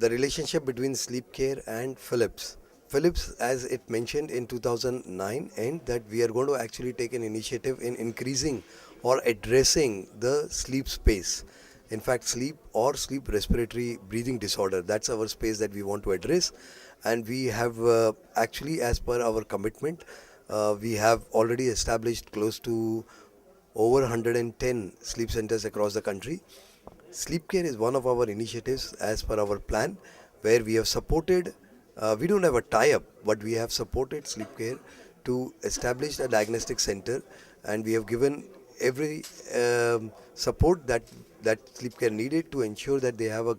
the relationship between sleep care and Philips. Philips, as it mentioned in 2009, and that we are going to actually take an initiative in increasing or addressing the sleep space. In fact, sleep or sleep respiratory breathing disorder, that's our space that we want to address. And we have actually, as per our commitment, we have already established close to over 110 sleep centers across the country. Sleep care is one of our initiatives as per our plan, where we have supported, we don't have a tie up, but we have supported sleep care to establish a diagnostic center, and we have given every support that sleep care needed to ensure that they have a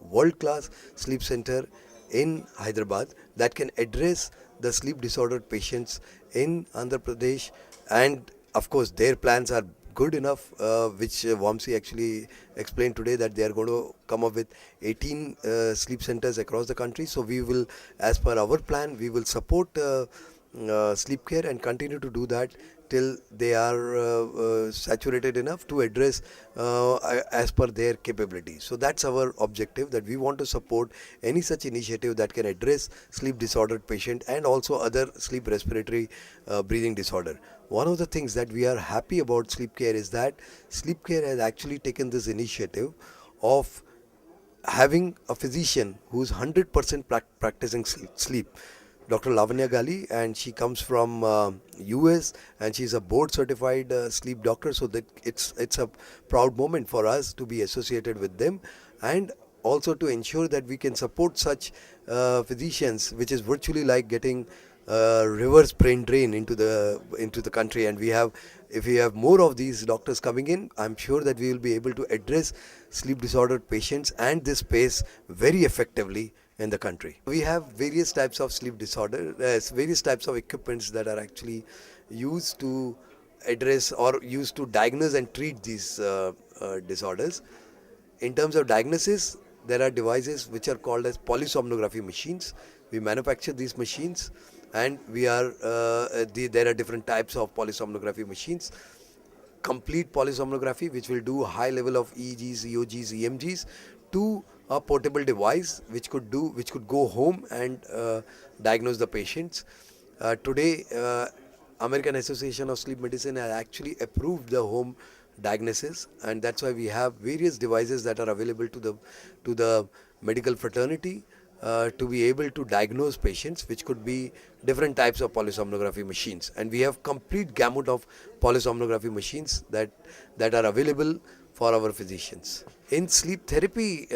world class sleep center in Hyderabad that can address the sleep disordered patients in Andhra Pradesh. And of course, their plans are good enough, which Vamsi actually explained today, that they are going to come up with 18 sleep centers across the country. So we will, as per our plan, we will support sleep care and continue to do that till they are saturated enough to address as per their capability. So that's our objective, that we want to support any such initiative that can address sleep disordered patient and also other sleep respiratory breathing disorder. One of the things that we are happy about sleep care is that sleep care has actually taken this initiative of having a physician who's 100% practicing sleep. Dr. Lavanya Gali, and she comes from US, and she's a board certified sleep doctor. So that it's a proud moment for us to be associated with them, and also to ensure that we can support such physicians, which is virtually like getting reverse brain drain into the country. And if we have more of these doctors coming in, I'm sure that we will be able to address sleep disordered patients and this space very effectively in the country. We have various types of sleep disorder, various types of equipments that are actually used to address or used to diagnose and treat these disorders. In terms of diagnosis, there are devices which are called as polysomnography machines. We manufacture these machines, and there are different types of polysomnography machines. Complete polysomnography, which will do a high level of EEGs, EOGs, EMGs, to a portable device which could go home and diagnose the patients. Today, American Association of Sleep Medicine has actually approved the home diagnosis, and that's why we have various devices that are available to the medical fraternity to be able to diagnose patients, which could be different types of polysomnography machines. And we have complete gamut of polysomnography machines that are available for our physicians. In sleep therapy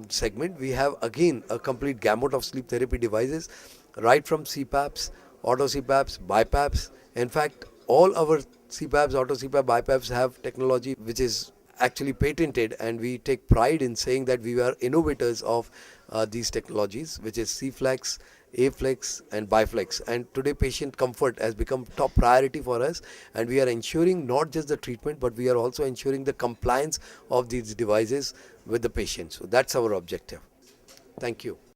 segment, we have again a complete gamut of sleep therapy devices, right from CPAPs, auto CPAPs, BiPAPs. In fact, all our CPAPs, auto CPAP, BiPAPs have technology which is actually patented, and we take pride in saying that we are innovators of these technologies, which is CFlex, Aflex and Biflex. And today patient comfort has become top priority for us, and we are ensuring not just the treatment, but we are also ensuring the compliance of these devices with the patient. So that's our objective. Thank you.